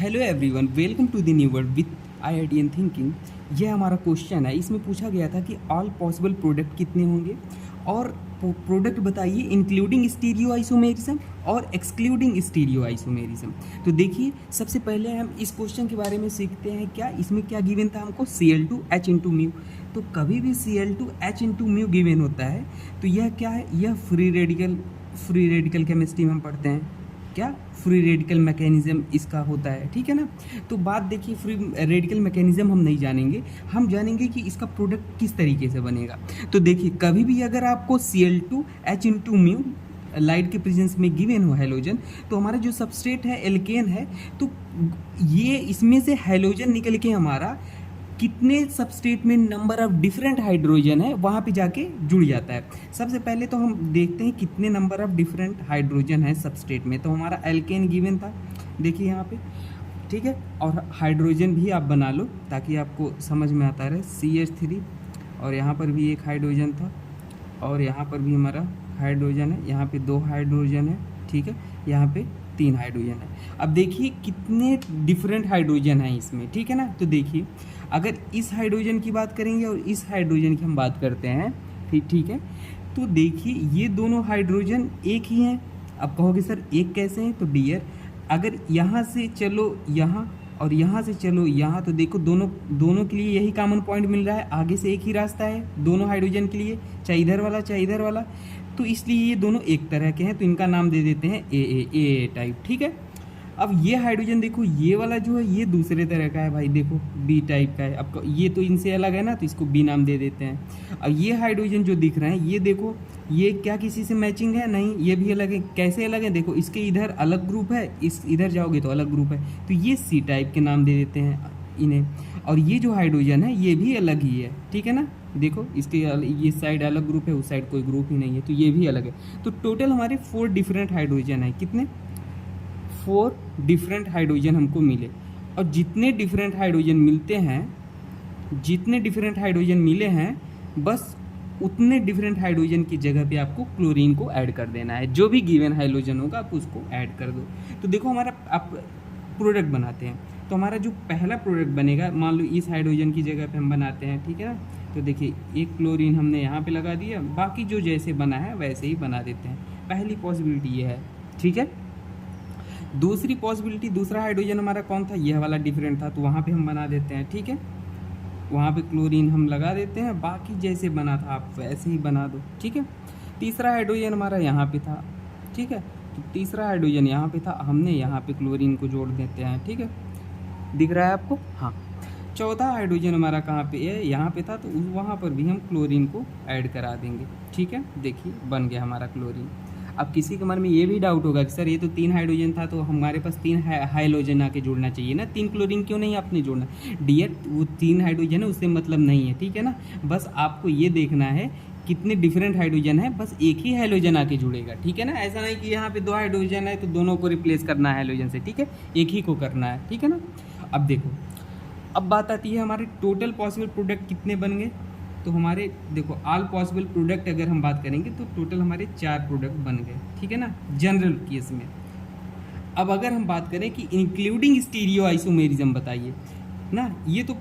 Hello everyone, welcome to the new world with IITian thinking. यह हमारा question है। इसमें पूछा गया था कि ऑल पॉसिबल प्रोडक्ट कितने होंगे और प्रोडक्ट बताइए इंक्लूडिंग स्टीरियो आइसोमेरिज्म और एक्सक्लूडिंग स्टीरियो आइसोमेरिज्म। तो देखिए, सबसे पहले हम इस क्वेश्चन के बारे में सीखते हैं। क्या इसमें क्या गिवन था हमको? Cl2H into mu. तो कभी भी Cl2H इंटू म्यू गिवन होता है तो यह क्या है? यह फ्री रेडिकल केमिस्ट्री में हम पढ़ते हैं। क्या? फ्री रेडिकल मैकेनिज्म इसका होता है, ठीक है ना। तो बात देखिए, फ्री रेडिकल मैकेनिज्म हम नहीं जानेंगे, हम जानेंगे कि इसका प्रोडक्ट किस तरीके से बनेगा। तो देखिए, कभी भी अगर आपको Cl2H इंटू म्यू लाइट के प्रेजेंस में गिवन हो हैलोजन, तो हमारा जो सबस्ट्रेट है एल्केन है, तो ये इसमें से हैलोजन निकल के हमारा कितने सबस्ट्रेट में नंबर ऑफ डिफरेंट हाइड्रोजन है वहाँ पे जाके जुड़ जाता है। सबसे पहले तो हम देखते हैं कितने नंबर ऑफ डिफरेंट हाइड्रोजन है सबस्ट्रेट में। तो हमारा एल्केन गिवन था, देखिए यहाँ पे, ठीक है। और हाइड्रोजन भी आप बना लो ताकि आपको समझ में आता रहे। CH3, और यहाँ पर भी एक हाइड्रोजन था, और यहाँ पर भी हमारा हाइड्रोजन है। यहाँ पे 2 हाइड्रोजन है, ठीक है। यहाँ पे 3 हाइड्रोजन है। अब देखिए कितने डिफरेंट हाइड्रोजन हैं इसमें, ठीक है ना। तो देखिए, अगर इस हाइड्रोजन की बात करेंगे और इस हाइड्रोजन की हम बात करते हैं, ठीक है, तो देखिए ये दोनों हाइड्रोजन एक ही हैं। अब कहोगे सर एक कैसे हैं? तो डियर, अगर यहाँ से चलो यहाँ और यहाँ से चलो यहाँ, तो देखो दोनों के लिए यही कॉमन पॉइंट मिल रहा है। आगे से एक ही रास्ता है दोनों हाइड्रोजन के लिए, चाहे इधर वाला चाहे इधर वाला। तो इसलिए ये दोनों एक तरह के हैं, तो इनका नाम दे देते हैं ए टाइप, ठीक है। अब ये हाइड्रोजन देखो, ये वाला जो है ये दूसरे तरह का है भाई, देखो बी टाइप का है। अब ये तो इनसे अलग है ना, तो इसको बी नाम दे देते हैं। अब ये हाइड्रोजन जो दिख रहे हैं, ये देखो, ये क्या किसी से मैचिंग है? नहीं, ये भी अलग है। कैसे अलग है? देखो, इसके इधर अलग ग्रुप है, इस इधर जाओगे तो अलग ग्रुप है, तो ये सी टाइप के नाम दे देते हैं इन्हें। और ये जो हाइड्रोजन है ये भी अलग ही है, ठीक है ना। देखो, इसके ये साइड अलग ग्रुप है, उस साइड कोई ग्रुप ही नहीं है, तो ये भी अलग है। तो टोटल हमारे 4 डिफरेंट हाइड्रोजन है। कितने? 4 डिफरेंट हाइड्रोजन हमको मिले। और जितने डिफरेंट हाइड्रोजन मिलते हैं, जितने डिफरेंट हाइड्रोजन मिले हैं, बस उतने डिफरेंट हाइड्रोजन की जगह पे आपको क्लोरीन को ऐड कर देना है। जो भी गिवन हाइड्रोजन होगा आप उसको ऐड कर दो। तो देखो, हमारा आप प्रोडक्ट बनाते हैं, तो हमारा जो पहला प्रोडक्ट बनेगा, मान लो इस हाइड्रोजन की जगह पे हम बनाते हैं, ठीक है ना। तो देखिए, एक क्लोरीन हमने यहाँ पे लगा दिया, बाकी जो जैसे बना है वैसे ही बना देते हैं। पहली पॉसिबिलिटी ये है, ठीक है। दूसरी पॉसिबिलिटी, दूसरा हाइड्रोजन हमारा कौन था? यह वाला डिफरेंट था, तो वहाँ पे हम बना देते हैं, ठीक है। वहाँ पे क्लोरीन हम लगा देते हैं, बाकी जैसे बना था आप वैसे ही बना दो, ठीक है। तीसरा हाइड्रोजन हमारा यहाँ पे था, ठीक है। तो तीसरा हाइड्रोजन यहाँ पे था, हमने यहाँ पे क्लोरीन को जोड़ देते हैं, ठीक है। दिख रहा है आपको? हाँ। चौथा हाइड्रोजन हमारा कहाँ पे है? यहाँ पे था, तो वहाँ पर भी हम क्लोरीन को ऐड करा देंगे, ठीक है। देखिए, बन गया हमारा क्लोरीन। अब किसी के मन में ये भी डाउट होगा कि सर ये तो 3 हाइड्रोजन था, तो हमारे पास 3 हाइड्रोजन आके जोड़ना चाहिए ना, 3 क्लोरीन क्यों नहीं आपने जोड़ना? डियर, वो 3 हाइड्रोजन है उससे मतलब नहीं है, ठीक है ना। बस आपको ये देखना है कितने डिफरेंट हाइड्रोजन है, बस एक ही हाइड्रोजन आके जुड़ेगा, ठीक है ना। ऐसा नहीं कि यहाँ पे 2 हाइड्रोजन है तो दोनों को रिप्लेस करना है हाइड्रोजन से, ठीक है, एक ही को करना है, ठीक है ना। अब देखो, अब बात आती है हमारे टोटल पॉसिबल प्रोडक्ट कितने बन गए। तो हमारे देखो, ऑल पॉसिबल प्रोडक्ट अगर हम बात करेंगे तो टोटल हमारे 4 प्रोडक्ट बन गए, ठीक है ना, जनरल केस में। अब अगर हम बात करें कि इंक्लूडिंग स्टीरियो आइसोमेरिज्म बताइए ना, ये तो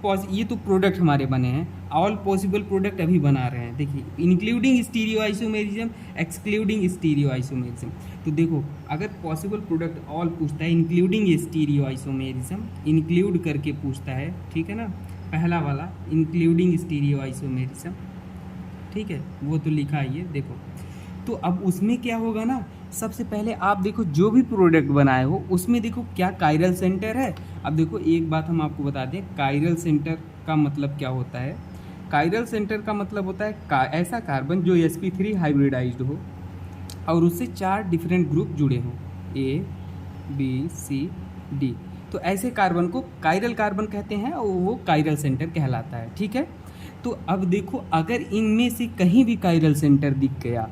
प्रोडक्ट हमारे बने हैं। ऑल पॉसिबल प्रोडक्ट अभी बना रहे हैं। देखिए, including stereo isomerism, excluding stereo isomerism. तो देखो, अगर पॉसिबल प्रोडक्ट ऑल पूछता है, इंक्लूडिंग स्टीरियो आइसोमेरिज्म इंक्लूड करके पूछता है, ठीक है ना, पहला वाला इंक्लूडिंग स्टीरियो आइसोमेरिज्म, ठीक है, वो तो लिखा ही है, देखो। तो अब उसमें क्या होगा ना, सबसे पहले आप देखो जो भी प्रोडक्ट बनाए हो उसमें देखो क्या कायरल सेंटर है। अब देखो, एक बात हम आपको बता दें, कायरल सेंटर का मतलब क्या होता है? कायरल सेंटर का मतलब होता है ऐसा कार्बन जो sp3 हाइब्रिडाइज्ड हो और उससे 4 डिफरेंट ग्रुप जुड़े हों, A, B, C, D। तो ऐसे कार्बन को कायरल कार्बन कहते हैं और वो कायरल सेंटर कहलाता है, ठीक है। तो अब देखो, अगर इनमें से कहीं भी कायरल सेंटर दिख गया,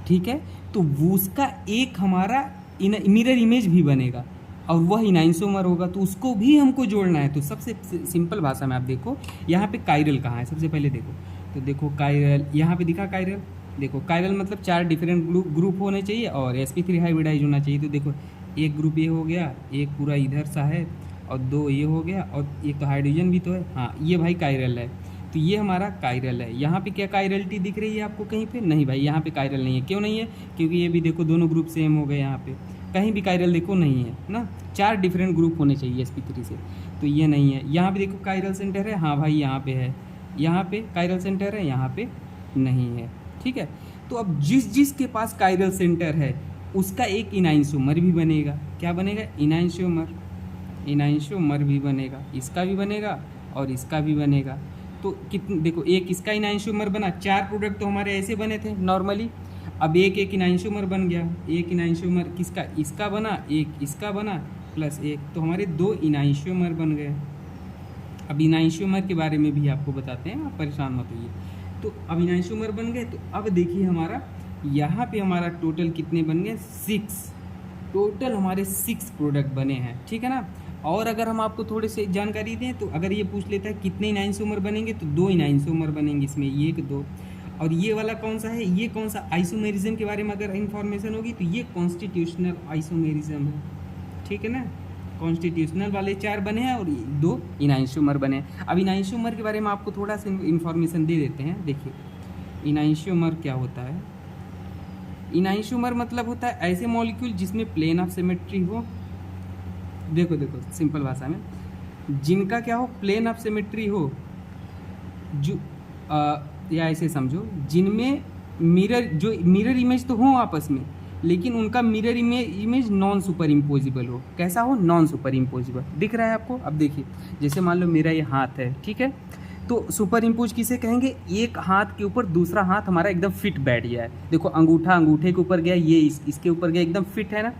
ठीक है, तो वो उसका एक हमारा मिरर इमेज भी बनेगा और वह इनाइंसोमर होगा, तो उसको भी हमको जोड़ना है। तो सबसे सिंपल भाषा में आप देखो, यहाँ पे कायरल कहाँ है सबसे पहले देखो। तो देखो कायरल, यहाँ पे दिखा कायरल, देखो कायरल मतलब 4 डिफरेंट ग्रुप होने चाहिए और sp3 हाइब्रिडाइज होना चाहिए। तो देखो एक ग्रुप ये हो गया, एक पूरा इधर सा है, और 2 ये हो गया, और एक तो हाइड्रोजन भी तो है। हाँ, ये भाई कायरल है, तो ये हमारा कायरल है। यहाँ पे क्या कायरलिटी दिख रही है आपको कहीं पे? नहीं भाई, यहाँ पे कायरल नहीं है। क्यों नहीं है? क्योंकि ये भी देखो दोनों ग्रुप सेम हो गए, यहाँ पे कहीं भी कायरल देखो नहीं है ना। 4 डिफरेंट ग्रुप होने चाहिए sp3 से, तो ये नहीं है। यहाँ पे देखो कायरल सेंटर है, हाँ भाई यहाँ पे है, यहाँ पे कायरल सेंटर है, यहाँ पे नहीं है। ठीक है, तो अब जिसके पास कायरल सेंटर है उसका एक इनाइंसोमर भी बनेगा। क्या बनेगा? इनाइंसोमर। इनाइंसोमर भी बनेगा, इसका भी बनेगा और इसका भी बनेगा। तो कितने देखो, एक इसका इनाइंसोमर बना, 4 प्रोडक्ट तो हमारे ऐसे बने थे नॉर्मली। अब एक इनाइंसोमर बन गया, एक इनाइंसोमर किसका? इसका बना, एक इसका बना, प्लस एक, तो हमारे 2 इनाइंसोमर बन गए। अब इनाइंसोमर के बारे में भी आपको बताते हैं, आप परेशान मत होइए। तो अब इनाइंसोमर बन गए, तो अब देखिए हमारा यहाँ पे हमारा टोटल कितने बन गए? 6। टोटल हमारे 6 प्रोडक्ट बने हैं, ठीक है ना। और अगर हम आपको थोड़े से जानकारी दें, तो अगर ये पूछ लेता है कितने इनाइंसोमर बनेंगे, तो 2 इनाइंसोमर बनेंगे इसमें, 1 2। और ये वाला कौन सा है? ये कौन सा? आइसोमेरिज्म के बारे में अगर इन्फॉर्मेशन होगी तो ये कॉन्स्टिट्यूशनल आइसोमेरिज्म है, ठीक है ना। कॉन्स्टिट्यूशनल वाले 4 बने हैं और 2 इनाइंसोमर बने हैं। अब इनाइंसोमर के बारे में आपको थोड़ा सा इन्फॉर्मेशन दे देते हैं। देखिए इनाइंसोमर क्या होता है? इनाइंसोमर मतलब होता है ऐसे मॉलिक्यूल जिसमें प्लेन ऑफ सिमेट्री हो। देखो सिंपल भाषा में, जिनका क्या हो? प्लेन ऑफ सिमेट्री हो, जो या ऐसे समझो जिनमें मिरर इमेज तो हो आपस में, लेकिन उनका mirror image non super imposable हो। कैसा हो? Non super imposable. दिख रहा है आपको? अब देखिए, जैसे मान लो मेरा ये हाथ है, ठीक है, तो सुपर इम्पोज किसे कहेंगे? एक हाथ के ऊपर दूसरा हाथ हमारा एकदम फिट बैठ गया है। देखो अंगूठा अंगूठे के ऊपर गया, ये इसके ऊपर गया, एकदम फिट है ना।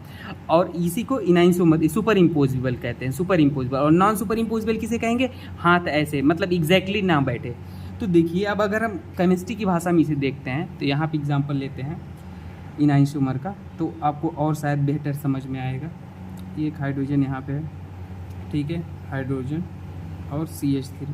और इसी को इनाइंसोमर सुपर इम्पोजिबल कहते हैं, सुपर इम्पोजिबल। और नॉन सुपर इम्पोजिबल किसे कहेंगे? हाथ ऐसे मतलब एग्जैक्टली ना बैठे। तो देखिए, अब अगर हम केमिस्ट्री की भाषा में इसे देखते हैं, तो यहाँ पे एग्जाम्पल लेते हैं इनाइंसोमर का, तो आपको और शायद बेहतर समझ में आएगा। ये एक हाइड्रोजन यहाँ पे है, ठीक है, हाइड्रोजन और CH3,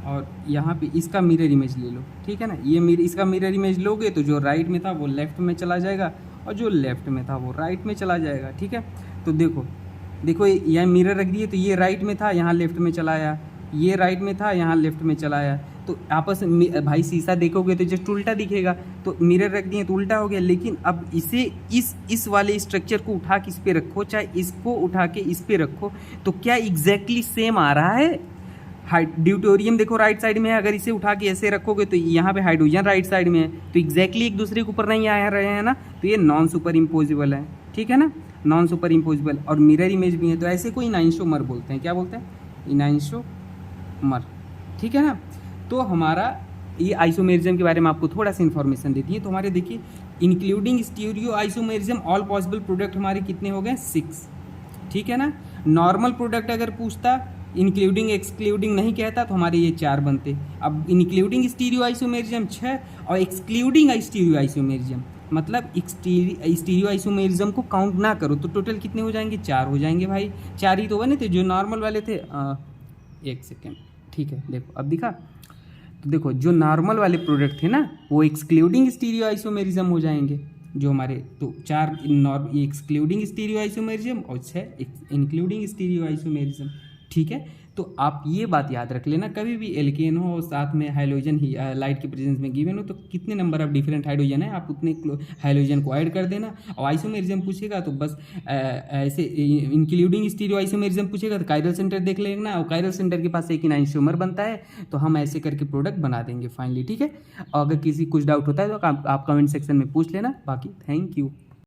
और यहाँ पे इसका मिरर इमेज ले लो, ठीक है ना। ये इसका मिरर इमेज लोगे तो जो राइट में था वो लेफ्ट में चला जाएगा, और जो लेफ्ट में था वो राइट में चला जाएगा, ठीक है। तो देखो यह मिरर रख दिए, तो ये राइट में था, यहाँ लेफ्ट में चला आया, ये राइट में था, यहाँ लेफ्ट में चला आया। तो आपस में भाई शीशा देखोगे तो जस्ट उल्टा दिखेगा, तो मिरर रख दिए तो उल्टा हो गया। लेकिन अब इसे इस वाले स्ट्रक्चर को उठा के इस पे रखो, चाहे इसको उठा के इस पे रखो, तो क्या एग्जैक्टली सेम आ रहा है? ड्यूटेरियम देखो राइट साइड में है, अगर इसे उठा के ऐसे रखोगे तो यहाँ पे हाइड्रोजन राइट साइड में है, तो एग्जैक्टली एक दूसरे के ऊपर नहीं आ रहे हैं ना, तो ये नॉन सुपर इम्पोजिबल है, ठीक है ना, नॉन सुपर इम्पोजिबल। और मिरर इमेज भी है, तो ऐसे को इनाइंसोमर बोलते हैं। क्या बोलते हैं? इनाइंसोमर, ठीक है ना। तो हमारा ये आइसोमेरिज्म के बारे में आपको थोड़ा सा इन्फॉर्मेशन देती है। तो हमारे देखिए, including stereo isomerism all possible product हमारे कितने हो गए? 6, ठीक है ना। नॉर्मल प्रोडक्ट अगर पूछता, इंक्लूडिंग एक्सक्लूडिंग नहीं कहता, तो हमारे ये 4 बनते। अब इंक्लूडिंग स्टीरियो आइसोमेरिज्म 6 और एक्सक्लूडिंग स्टीरियो आइसोमेरिज्म मतलब स्टीरियो आइसोमेरिज्म को काउंट ना करो, तो टोटल कितने हो जाएंगे? 4 हो जाएंगे भाई। 4 ही तो बने थे, जो नॉर्मल वाले थे। 1 सेकेंड, ठीक है, देखो अब दिखा। तो देखो जो नॉर्मल वाले प्रोडक्ट थे ना, वो एक्सक्लूडिंग स्टीरियो आइसोमेरिज्म हो जाएंगे, जो हमारे तो 4 एक्सक्लूडिंग स्टीरियो आइसोमेरिज्म और 6 इंक्लूडिंग स्टीरियो आइसोमेरिज्म, ठीक है। तो आप ये बात याद रख लेना, कभी भी एल्केन हो और साथ में हाइड्रोजन लाइट के प्रेजेंस में गिवन हो, तो कितने नंबर ऑफ डिफरेंट हाइड्रोजन है, आप उतने हाइड्रोजन को ऐड कर देना। और आइसोमेरिज्म पूछेगा तो बस ऐसे इंक्लूडिंग स्टीरियो आइसोमेरिज्म पूछेगा तो कायरल सेंटर देख लेना, और कायरल सेंटर के पास एक इनाइंसोमर बनता है, तो हम ऐसे करके प्रोडक्ट बना देंगे फाइनली, ठीक है। और अगर किसी कुछ डाउट होता है तो आप कमेंट सेक्शन में पूछ लेना। बाकी थैंक यू।